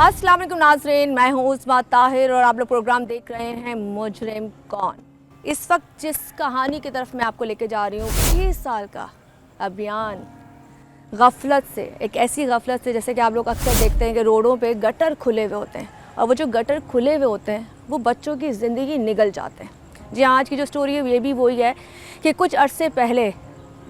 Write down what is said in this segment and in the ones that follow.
अस्सलाम वालेकुम नाज़रीन, मैं हूँ उस्मा ताहिर और आप लोग प्रोग्राम देख रहे हैं मुजरिम कौन। इस वक्त जिस कहानी की तरफ मैं आपको लेके जा रही हूँ 20 साल का अभियान गफलत से, एक ऐसी गफलत से जैसे कि आप लोग अक्सर देखते हैं कि रोडों पे गटर खुले हुए होते हैं और वो जो गटर खुले हुए होते हैं वो बच्चों की ज़िंदगी निगल जाते हैं। जी आज की जो स्टोरी है ये भी वही है कि कुछ अरसे पहले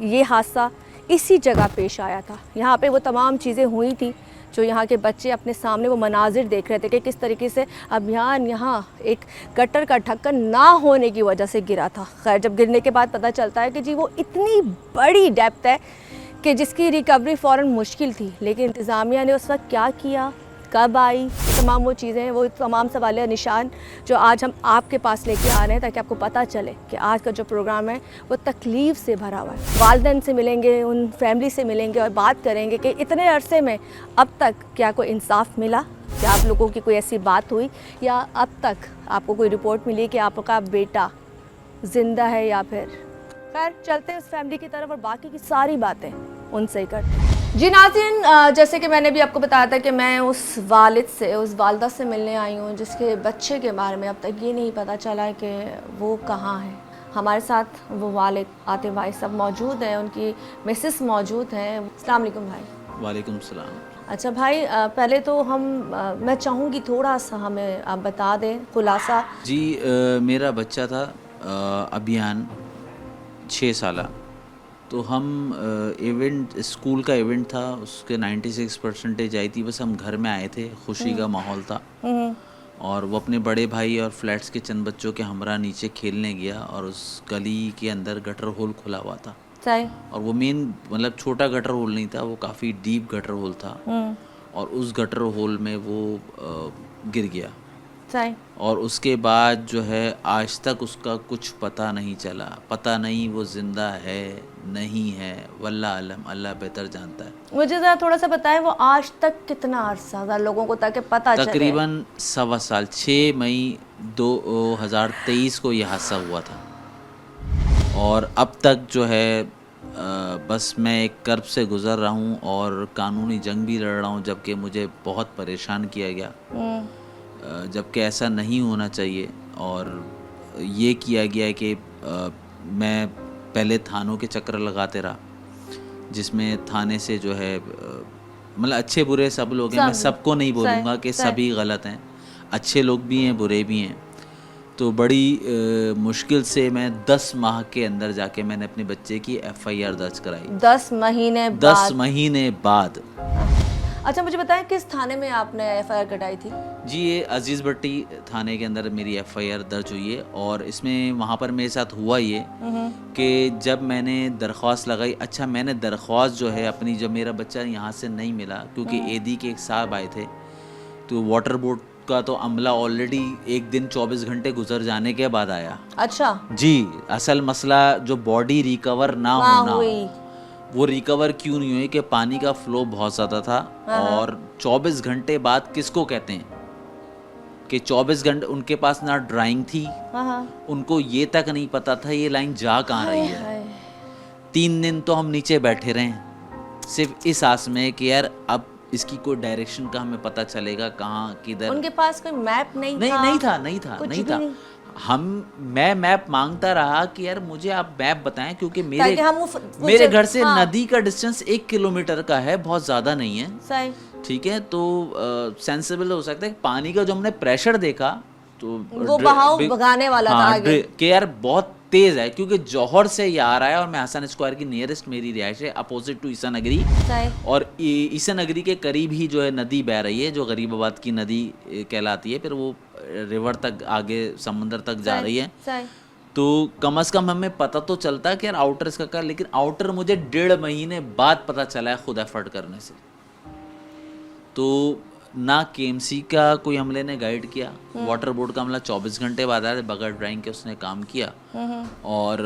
ये हादसा इसी जगह पेश आया था। यहाँ पे वो तमाम चीज़ें हुई थी जो यहाँ के बच्चे अपने सामने वो मनाजिर देख रहे थे कि किस तरीके से अभियान यहाँ एक गटर का ढक्कन ना होने की वजह से गिरा था। खैर जब गिरने के बाद पता चलता है कि जी वो इतनी बड़ी डेप्थ है कि जिसकी रिकवरी फ़ौरन मुश्किल थी, लेकिन इंतज़ामिया ने उस वक्त क्या किया, कब आई, तमाम वो चीज़ें, वो तमाम सवाल निशान जो आज हम आपके पास लेके आ रहे हैं ताकि आपको पता चले कि आज का जो प्रोग्राम है वो तकलीफ़ से भरा हुआ है। वालिदैन से मिलेंगे, उन फैमिली से मिलेंगे और बात करेंगे कि इतने अरसे में अब तक क्या कोई इंसाफ मिला, क्या आप लोगों की कोई ऐसी बात हुई या अब तक आपको कोई रिपोर्ट मिली कि आपका बेटा ज़िंदा है या फिर। खैर चलते हैं उस फैमिली की तरफ और बाकी की सारी बातें उनसे ही करते हैं। जी नाज़रीन, जैसे कि मैंने भी आपको बताया था कि मैं उस वालिद से, उस वालदा से मिलने आई हूँ जिसके बच्चे के बारे में अब तक ये नहीं पता चला है कि वो कहाँ है। हमारे साथ वो वालिद आतिफ भाई सब मौजूद हैं, उनकी मिसेस मौजूद हैं। अस्सलाम वालेकुम भाई। वालेकुम सलाम। अच्छा भाई, पहले तो मैं चाहूँगी थोड़ा सा हमें आप बता दें खुलासा। जी मेरा बच्चा था अभियान 6 साला। तो हम इवेंट, स्कूल का इवेंट था, उसके 96% आई थी। बस हम घर में आए थे, खुशी का माहौल था और वो अपने बड़े भाई और फ्लैट्स के चंद बच्चों के हमरा नीचे खेलने गया और उस गली के अंदर गटर होल खुला हुआ था। सही। और वो मेन मतलब छोटा गटर होल नहीं था, वो काफ़ी डीप गटर होल था और उस गटर होल में वो गिर गया। सही। और उसके बाद जो है आज तक उसका कुछ पता नहीं चला। पता नहीं वो ज़िंदा है नहीं है, वल्लाह आलम, अल्लाह बेहतर जानता है। मुझे ज़रा थोड़ा सा बताएं वो आज तक कितना अरसा था लोगों को ताकि पता चले। तकरीबन 1.25 साल, 6 मई 2023 को यह हादसा हुआ था और अब तक जो है बस मैं एक कर्ब से गुज़र रहा हूँ और कानूनी जंग भी लड़ रहा हूँ, जबकि मुझे बहुत परेशान किया गया, जबकि ऐसा नहीं होना चाहिए। और ये किया गया है कि मैं पहले थानों के चक्कर लगाते रहा, जिसमें थाने से जो है मतलब अच्छे बुरे सब लोग हैं, मैं सबको नहीं बोलूँगा कि सभी गलत हैं, अच्छे लोग भी हैं बुरे भी हैं। तो बड़ी मुश्किल से मैं 10 माह के अंदर जाके मैंने अपने बच्चे की FIR दर्ज कराई। 10 महीने बाद। अच्छा मुझे बताएं किस थाने में आपने FIR कटाई थी? जी ये अजीज़ भट्टी थाने के अंदर मेरी FIR दर्ज हुई है। और इसमें वहाँ पर मेरे साथ हुआ ये कि जब मैंने दरख्वास्त लगाई, अच्छा मैंने दरख्वास्त जो है अपनी, जब मेरा बच्चा यहाँ से नहीं मिला क्योंकि एदी के एक साहब आए थे, तो वाटर बोर्ड का तो अमला ऑलरेडी एक दिन 24 घंटे गुजर जाने के बाद आया। अच्छा जी, असल मसला जो बॉडी रिकवर ना होना, वो रिकवर क्यों नहीं हुई कि पानी का फ्लो बहुत ज़्यादा था। और 24 घंटे बाद किसको कहते हैं कि 24 घंटे उनके पास ना ड्राइंग थी, उनको ये तक नहीं पता था ये लाइन जा कहाँ रही है। 3 दिन तो हम नीचे बैठे रहे सिर्फ इस आस में कि यार अब इसकी कोई डायरेक्शन का हमें पता चलेगा कहाँ किधर। उनके पास कोई मैप नहीं था। मैं मैप मांगता रहा कि यार मुझे आप मैप बताएं, क्योंकि मेरे घर से नदी का डिस्टेंस 1 किलोमीटर का है, बहुत ज्यादा नहीं है। सही। ठीक है, तो सेंसिबल हो सकता है। पानी का जो हमने प्रेशर देखा तो वो बहाव भगाने वाला था आगे कि यार बहुत तेज है, क्योंकि जौहर से ये आ रहा है और मैं हसन स्क्वायर की नियरेस्ट मेरी रिहाइश है, अपोजिट टू ईसा नगरी। और ईसा नगरी के करीब ही जो है नदी बह रही है जो गरीबाबाद की नदी कहलाती है, फिर वो रिवर तक आगे समंदर तक जा रही है। तो कम से कम हमें पता तो चलता है कि यार आउटर इसका क्या, लेकिन आउटर मुझे 1.5 महीने बाद पता चला है खुद एफर्ट करने से। तो ना KMC का कोई अमले ने गाइड किया, वाटर बोर्ड का अमला 24 घंटे बाद आया, बगैर ड्राइंग के उसने काम किया। और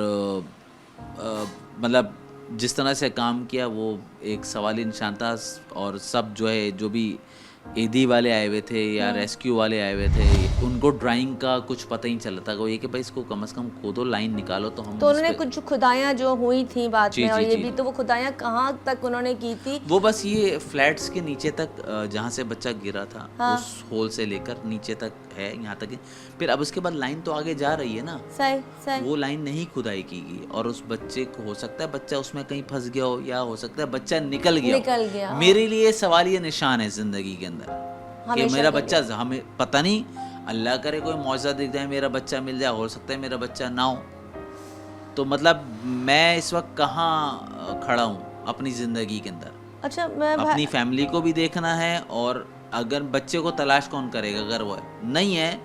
मतलब जिस तरह से काम किया वो एक सवाली निशान था। और सब जो है, जो भी एदी वाले आए हुए थे या रेस्क्यू वाले आए हुए थे, उनको ड्राइंग का कुछ पता ही नहीं चलता था। वो ये कि भाई इसको कम से कम खोदो, लाइन निकालो तो हम तो इस उन्होंने पे- कुछ खुदाइयाँ जो हुई थी बाद जी, में, और जी, ये जी। भी तो वो खुदाइयाँ कहाँ तक उन्होंने की थी? वो बस ये फ्लैट्स के नीचे तक जहाँ से बच्चा गिरा था हाँ। उस होल से लेकर नीचे तक है, यहाँ तक है। फिर अब उसके बाद लाइन तो आगे जा रही है ना, सही सही। वो लाइन नहीं खुदाई की गई और उस बच्चे को हो सकता है बच्चा उसमें कहीं फंस गया हो, या हो सकता है बच्चा निकल गया हो। निकल गया हो। मेरे लिए सवाल ये निशान है जिंदगी के अंदर कि हमेशा मेरा के बच्चा, हमें पता नहीं, अल्लाह करे कोई मौजज़ा दिख जाए मेरा बच्चा मिल जाए, हो सकता है मेरा बच्चा ना हो। तो मतलब मैं इस वक्त कहाँ खड़ा हूँ अपनी ज़िंदगी के अंदर। अच्छा, मैं अपनी फैमिली को भी देखना है, और अगर बच्चे को तलाश कौन करेगा अगर वो नहीं है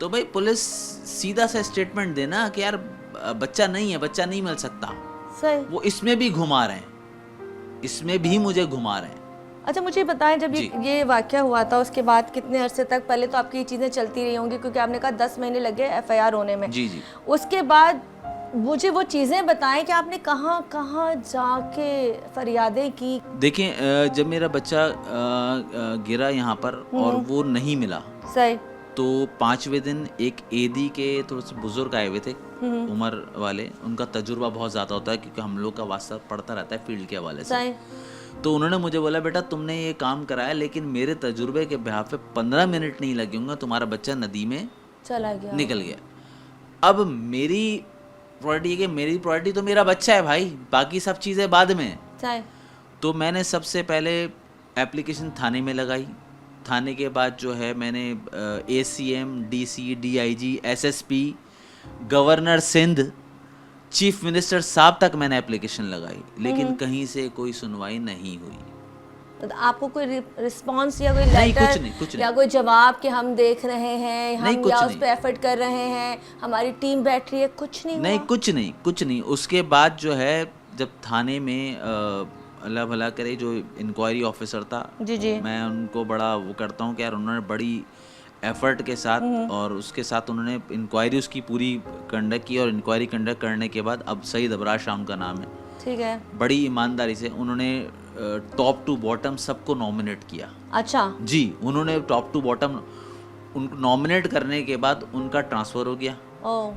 तो भाई पुलिस सीधा सा स्टेटमेंट देना कि यार बच्चा नहीं है, बच्चा नहीं मिल सकता। सही। वो इसमें भी घुमा रहे हैं, इसमें भी मुझे घुमा रहे हैं। अच्छा, मुझे बताएं, जब जी। ये वाकया हुआ था उसके बाद कितने अरसे तक, पहले तो आपकी ये चीज़ें चलती रही होंगी क्योंकि आपने कहा 10 महीने लगे FIR होने में। जी जी। उसके बाद मुझे वो चीज़ें बताएं कि आपने कहाँ कहाँ जाके फरियादें की। देखिए जब मेरा बच्चा गिरा यहाँ पर और वो नहीं मिला, सही। तो 5वें दिन एक एदी के थोड़े से बुजुर्ग आए हुए थे उम्र वाले। उनका तजुर्बा बहुत ज़्यादा होता है क्योंकि हम लोग का वास्ता पड़ता रहता है फील्ड के हवाले से। सही। तो उन्होंने मुझे बोला बेटा तुमने ये काम कराया, लेकिन मेरे तजुर्बे के बिहाफ पे 15 मिनट नहीं लगे होंगे, तुम्हारा बच्चा नदी में चला गया। निकल गया। अब मेरी प्रायोरिटी है कि मेरी प्रायोरिटी तो मेरा बच्चा है भाई, बाकी सब चीज़ें बाद में। सही। तो मैंने सबसे पहले एप्लीकेशन थाने में लगाई। थाने के बाद जो है मैंने ACM, DC, DIG, SSP, governor Sindh, chief minister साहब तक मैंने एप्लीकेशन लगाई, लेकिन कहीं से कोई सुनवाई नहीं हुई। तो आपको कोई रिस्पांस या कोई नहीं, लेटर कुछ नहीं, कुछ या नहीं। कोई जवाब कि हम देख रहे हैं, नहीं, हम कुछ या उस नहीं। पे एफर्ट कर रहे हैं, हमारी टीम बैठ रही है, कुछ नहीं नहीं, हुआ? कुछ नहीं, कुछ नहीं। उसके बाद जो है जब थाने में अल्लाह भला करे जो इंक्वायरी ऑफिसर था, जी जी। मैं उनको बड़ा वो करता हूँ कि यार उन्होंने बड़ी एफर्ट के साथ और उसके साथ उन्होंने इंक्वायरी उसकी पूरी कंडक्ट की, और इंक्वायरी कंडक्ट करने के बाद अब सईद अबरार शाह उनका नाम है, ठीक है। बड़ी ईमानदारी से उन्होंने टॉप टू बॉटम सबको नॉमिनेट किया। अच्छा। जी, उन्होंने टॉप टू बॉटम उनको नॉमिनेट करने के बाद उनका ट्रांसफ़र हो गया, ओ।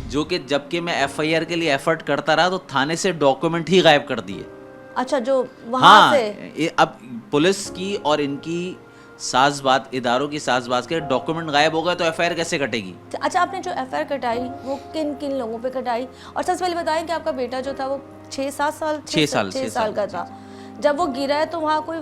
जो कि जबकि मैं FIR के लिए एफर्ट करता रहा तो थाने से डॉक्यूमेंट ही गायब कर दिए। अच्छा, जो वहाँ से अब पुलिस की और इनकी साज़बात, इदारों की साज़बात के डॉक्यूमेंट गायब हो गए तो FIR कैसे कटेगी? अच्छा, आपने जो FIR कटाई वो किन किन लोगों पे कटाई? और सबसे पहले बताएं कि आपका बेटा जो था वो 6-7 साल 6 साल का था जब वो गिरा है, तो वहाँ कोई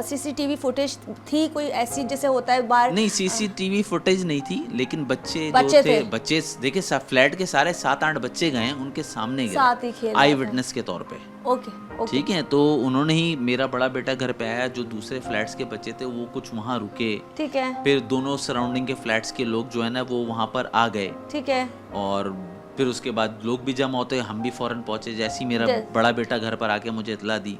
CCTV फुटेज थी कोई ऐसी जैसे होता है बाहर? नहीं, CCTV फुटेज नहीं थी, लेकिन बच्चे बच्चे जो थे, थे। बच्चे देखिए फ्लैट के सारे 7-8 बच्चे गए हैं, उनके सामने साथ ही खेल गिरा, आई रहे थे। विटनेस के तौर पे। Okay okay. ठीक है, तो उन्होंने ही, मेरा बड़ा बेटा घर पे आया, जो दूसरे फ्लैट्स के बच्चे थे वो कुछ वहाँ रुके, ठीक है। फिर दोनों सराउंडिंग के फ्लैट्स के लोग जो है ना वो वहाँ पर आ गए, ठीक है। और फिर उसके बाद लोग भी जमा होते, हम भी फ़ौरन पहुँचे। जैसे ही मेरा बड़ा बेटा घर पर आके मुझे इतला दी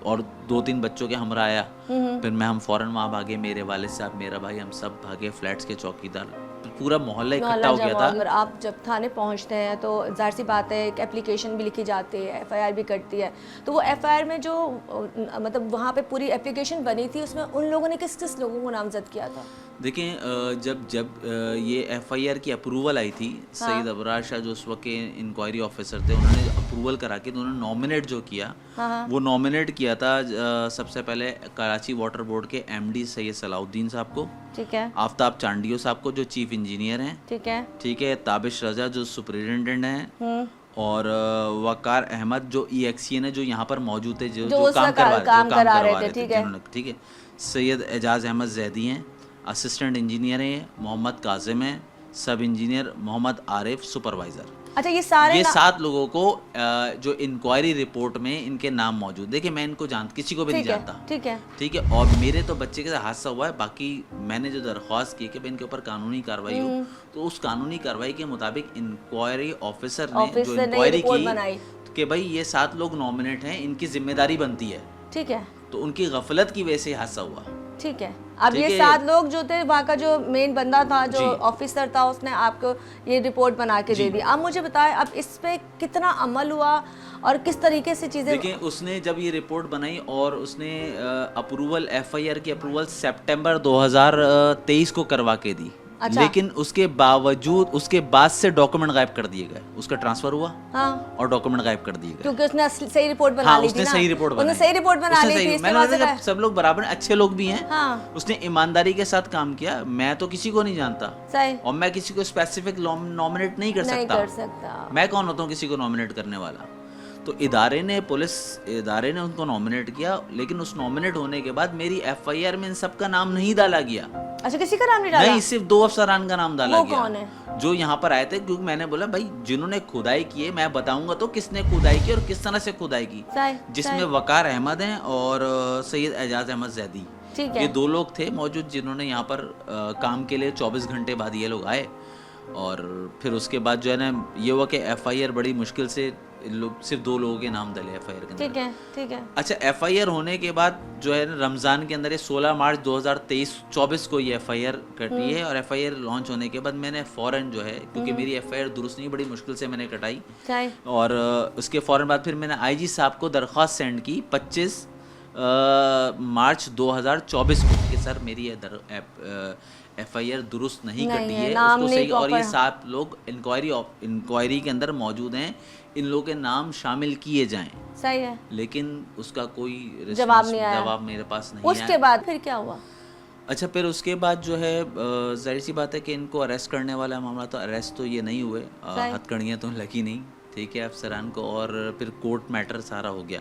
और 2-3 बच्चों के हमरा आया, फिर हम फ़ौरन वहाँ भागे, मेरे वालिद साहब, मेरा भाई, हम सब भागे, फ्लैट्स के चौकीदार, पूरा मोहल्ला इकट्ठा हो गया था। अगर आप जब थाने पहुंचते हैं तो जाहिर सी बात है, एक एप्लीकेशन भी लिखी जाती है, FIR भी कटती है, तो वो FIR में जो मतलब वहाँ पे पूरी एप्लीकेशन बनी थी, उसमें उन लोगों ने किस किस लोगों को नामजद किया था? देखिए जब ये FIR की अप्रूवल आई थी, सईद अबरार शाह जो उस वक्त के इंक्वायरी ऑफिसर थे, उन्होंने अप्रूवल करा के, तो उन्होंने नॉमिनेट जो किया, वो नॉमिनेट किया था सबसे पहले कराची वाटर बोर्ड के MD सैयद सलाउद्दीन साहब को, ठीक है। आफ्ताब चांडियो साहब को जो चीफ इंजीनियर हैं, ठीक है। ठीक है, ताबिश रजा जो सुपरिटेंडेंट हैं, और वकार अहमद जो EXCN है जो यहाँ पर मौजूद थे, जो उस काम वक्त करवा काम करा रहे थे, ठीक है। जिन्होंने, ठीक है। सैयद एजाज अहमद जैदी हैं, असिस्टेंट इंजीनियर हैं मोहम्मद काजिम हैं, सब इंजीनियर मोहम्मद आरिफ, सुपरवाइज़र। अच्छा, ये सारे ये 7 लोगों को जो इंक्वायरी रिपोर्ट में इनके नाम मौजूद। देखिए मैं इनको किसी को भी नहीं जानता, ठीक है। ठीक है, और मेरे तो बच्चे के साथ हादसा हुआ है, बाकी मैंने जो दरख्वास्त की कि भाई इनके ऊपर कानूनी कार्रवाई हो, तो उस कानूनी कार्रवाई के मुताबिक इंक्वायरी ऑफिसर ने जो इंक्वायरी की कि भाई ये 7 लोग नॉमिनेट हैं, इनकी जिम्मेदारी बनती है, ठीक है, तो उनकी गफलत की वजह से हादसा हुआ। ठीक है। अब ये 7 लोग जो थे, वहाँ का जो मेन बंदा था, जो ऑफिसर था, उसने आपको ये रिपोर्ट बना के दे दी। अब मुझे बताएं, अब इस पे कितना अमल हुआ और किस तरीके से चीज़ें? देखिए उसने जब ये रिपोर्ट बनाई और उसने अप्रूवल, FIR की अप्रूवल सितंबर 2023 को करवा के दी। अच्छा। लेकिन उसके बावजूद उसके बाद से डॉक्यूमेंट गायब कर दिए गए, उसका ट्रांसफर हुआ हाँ, और डॉक्यूमेंट गायब कर दिए गए। क्योंकि उसने सही रिपोर्ट बना हाँ, ली थी उसने ना। सही रिपोर्ट उसने बनाई। सही रिपोर्ट बना उसने ली सही- थी, इसके मैंने बाद बोला से जब सब लोग बराबर अच्छे लोग भी हैं, हाँ, उसने ईमानदारी के साथ काम किया। मैं तो किसी को नहीं जानता सही और मैं किसी को स्पेसिफिक नॉमिनेट नहीं कर नहीं सकता। कर सकता। मैं कौन होता हूँ किसी को नॉमिनेट करने वाला? तो पुलिस इदारे ने उनको नॉमिनेट किया, लेकिन उस नॉमिनेट होने के बाद मेरी एफआईआर में इन सब का नाम नहीं डाला गया। अच्छा, किसी का नाम नहीं डाला? नहीं, सिर्फ 2 अफसरान का नाम डाला वो गया। कौन है? जो यहाँ पर आए थे, क्योंकि मैंने बोला भाई जिन्होंने खुदाई की है मैं बताऊंगा तो किसने खुदाई की और किस तरह से खुदाई की, सही जिसमें सही, वकार अहमद हैं और सैयद एजाज अहमद जैदी। ठीक ये है। 2 लोग थे मौजूद जिन्होंने यहाँ पर काम के लिए 24 घंटे बाद ये लोग आए। और फिर उसके बाद जो है ना ये हुआ कि एफआईआर बड़ी मुश्किल से सिर्फ 2 लोगों के नाम डले एफआईआर के अंदर। ठीक है, ठीक है। अच्छा, एफआईआर होने के बाद जो है ना रमज़ान के अंदर ये 16 मार्च 2023-24 को ये एफआईआर कटी है। और एफआईआर लॉन्च होने के बाद मैंने फ़ौरन जो है, क्योंकि मेरी एफआईआर दुरुस्त नहीं, बड़ी मुश्किल से मैंने कटाई, सही और उसके फ़ौरन बाद फिर मैंने आईजी साहब को दरख्वास्त सेंड की 25 मार्च 2024 को कि सर मेरी एफआईआर दुरुस्त नहीं कटी है, नाम उसको नहीं सही, और ये proper। 7 लोग इंक्वायरी के अंदर मौजूद हैं, इन लोगों के नाम शामिल किए जाएं। सही है। लेकिन उसका कोई जवाब नहीं आया। जवाब मेरे पास नहीं उसके आया। बाद फिर क्या हुआ? अच्छा, फिर उसके बाद जो है जाहिर सी बात है कि इनको अरेस्ट करने वाला मामला, तो अरेस्ट तो ये नहीं हुए, सही। हथकड़ियाँ तो लगी नहीं, ठीक है, अफसरान को, और फिर कोर्ट मैटर सारा हो गया।